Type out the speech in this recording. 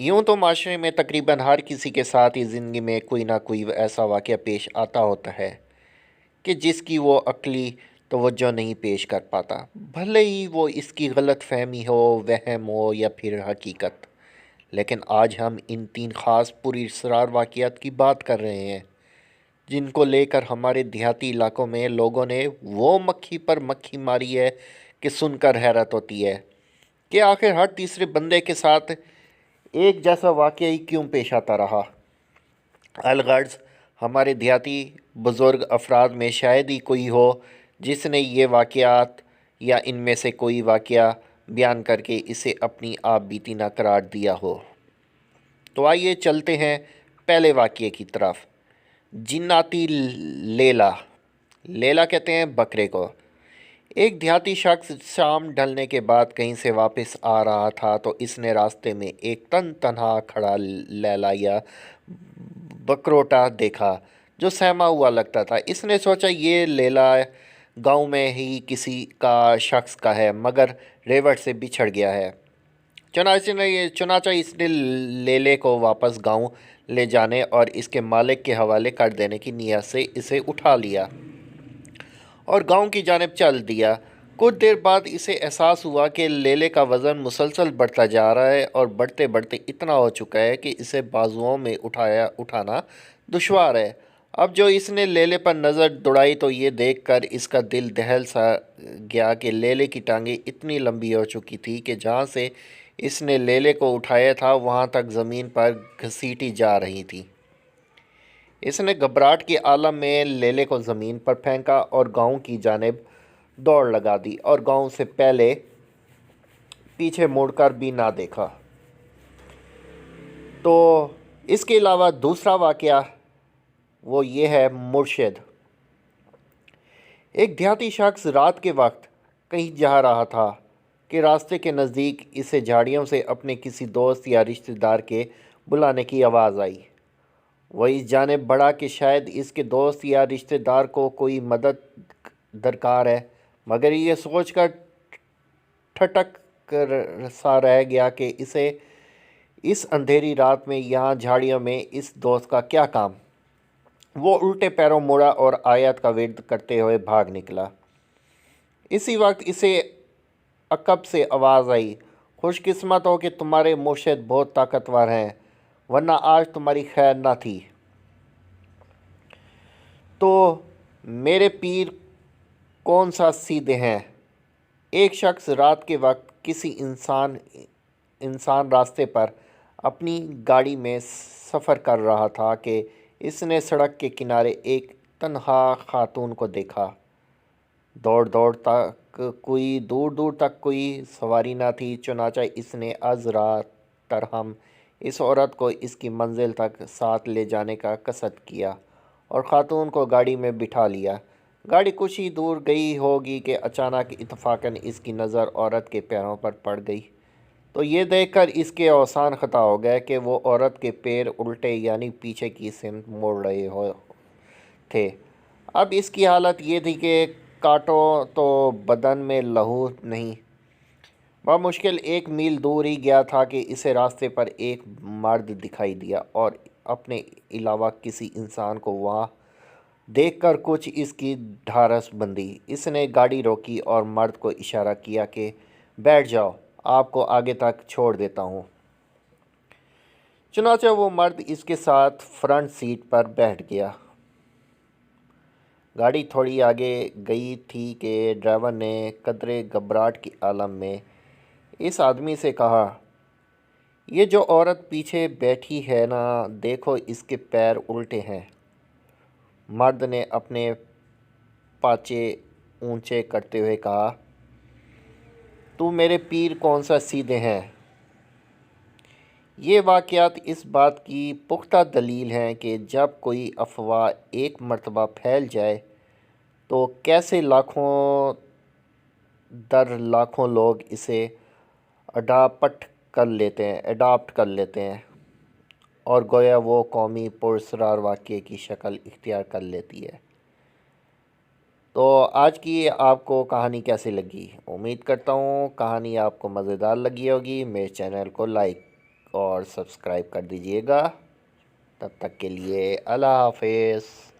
یوں تو معاشرے میں تقریباً ہر کسی کے ساتھ ہی زندگی میں کوئی نہ کوئی ایسا واقعہ پیش آتا ہوتا ہے کہ جس کی وہ عقلی توجہ نہیں پیش کر پاتا، بھلے ہی وہ اس کی غلط فہمی ہو، وہم ہو یا پھر حقیقت۔ لیکن آج ہم ان تین خاص پوری اسرار واقعات کی بات کر رہے ہیں جن کو لے کر ہمارے دیہاتی علاقوں میں لوگوں نے وہ مکھی پر مکھی ماری ہے کہ سن کر حیرت ہوتی ہے کہ آخر ہر تیسرے بندے کے ساتھ ایک جیسا واقعہ ہی کیوں پیش آتا رہا۔ الغرض ہمارے دیہاتی بزرگ افراد میں شاید ہی کوئی ہو جس نے یہ واقعات یا ان میں سے کوئی واقعہ بیان کر کے اسے اپنی آپ بیتی نہ قرار دیا ہو۔ تو آئیے چلتے ہیں پہلے واقعے کی طرف۔ جناتی لیلا، لیلا کہتے ہیں بکرے کو۔ ایک دیہاتی شخص شام ڈھلنے کے بعد کہیں سے واپس آ رہا تھا تو اس نے راستے میں ایک تنہا کھڑا لیلا یا بکروٹا دیکھا جو سہما ہوا لگتا تھا۔ اس نے سوچا یہ لیلا گاؤں میں ہی کسی کا شخص کا ہے مگر ریوڑ سے بچھڑ گیا ہے۔ چنانچہ اس نے لیلے کو واپس گاؤں لے جانے اور اس کے مالک کے حوالے کر دینے کی نیت سے اسے اٹھا لیا اور گاؤں کی جانب چل دیا۔ کچھ دیر بعد اسے احساس ہوا کہ لیلے کا وزن مسلسل بڑھتا جا رہا ہے اور بڑھتے بڑھتے اتنا ہو چکا ہے کہ اسے بازوؤں میں اٹھانا دشوار ہے۔ اب جو اس نے لیلے پر نظر دوڑائی تو یہ دیکھ کر اس کا دل دہل سا گیا کہ لیلے کی ٹانگیں اتنی لمبی ہو چکی تھی کہ جہاں سے اس نے لیلے کو اٹھایا تھا وہاں تک زمین پر گھسیٹی جا رہی تھی۔ اس نے گھبراہٹ کے عالم میں لیلے کو زمین پر پھینکا اور گاؤں کی جانب دوڑ لگا دی اور گاؤں سے پہلے پیچھے مڑ کر بھی نہ دیکھا۔ تو اس کے علاوہ دوسرا واقعہ وہ یہ ہے مرشد۔ ایک دیہاتی شخص رات کے وقت کہیں جا رہا تھا کہ راستے کے نزدیک اسے جھاڑیوں سے اپنے کسی دوست یا رشتہ دار کے بلانے کی آواز آئی۔ وہ اس جانب بڑھا کہ شاید اس کے دوست یا رشتہ دار کو کوئی مدد درکار ہے، مگر یہ سوچ کر ٹھٹک سا رہ گیا کہ اسے اس اندھیری رات میں یہاں جھاڑیوں میں اس دوست کا کیا کام۔ وہ الٹے پیروں مڑا اور آیت کا ورد کرتے ہوئے بھاگ نکلا۔ اسی وقت اسے عقب سے آواز آئی، خوش قسمت ہو کہ تمہارے مرشد بہت طاقتور ہیں ورنہ آج تمہاری خیر نہ تھی۔ تو میرے پیر کون سا سیدھے ہیں۔ ایک شخص رات کے وقت کسی انسان راستے پر اپنی گاڑی میں سفر کر رہا تھا کہ اس نے سڑک کے کنارے ایک تنہا خاتون کو دیکھا۔ دور دور تک کوئی سواری نہ تھی، چنانچہ اس نے از رات ترہم اس عورت کو اس کی منزل تک ساتھ لے جانے کا قصد کیا اور خاتون کو گاڑی میں بٹھا لیا۔ گاڑی کچھ ہی دور گئی ہوگی کہ اچانک اتفاقاً اس کی نظر عورت کے پیروں پر پڑ گئی۔ تو یہ دیکھ کر اس کے اوزان خطا ہو گئے کہ وہ عورت کے پیر الٹے یعنی پیچھے کی سمت موڑ رہے تھے۔ اب اس کی حالت یہ تھی کہ کاٹو تو بدن میں لہو نہیں۔ بمشکل 1 میل دور ہی گیا تھا کہ اسے راستے پر ایک مرد دکھائی دیا اور اپنے علاوہ کسی انسان کو وہاں دیکھ کر کچھ اس کی ڈھارس بندھی۔ اس نے گاڑی روکی اور مرد کو اشارہ کیا کہ بیٹھ جاؤ، آپ کو آگے تک چھوڑ دیتا ہوں۔ چنانچہ وہ مرد اس کے ساتھ فرنٹ سیٹ پر بیٹھ گیا۔ گاڑی تھوڑی آگے گئی تھی کہ ڈرائیور نے قدرے گھبراہٹ کے عالم میں اس آدمی سے کہا، یہ جو عورت پیچھے بیٹھی ہے نا، دیکھو اس کے پیر الٹے ہیں۔ مرد نے اپنے پاچے اونچے کرتے ہوئے کہا، تو میرے پیر کون سا سیدھے ہیں۔ یہ واقعات اس بات کی پختہ دلیل ہیں کہ جب کوئی افواہ ایک مرتبہ پھیل جائے تو کیسے لاکھوں در لاکھوں لوگ اسے اڈاپٹ کر لیتے ہیں اور گویا وہ قومی پراسرار واقعے کی شکل اختیار کر لیتی ہے۔ تو آج کی آپ کو کہانی کیسی لگی؟ امید کرتا ہوں کہانی آپ کو مزیدار لگی ہوگی۔ میرے چینل کو لائک اور سبسکرائب کر دیجیے گا۔ تب تک کے لیے اللہ حافظ۔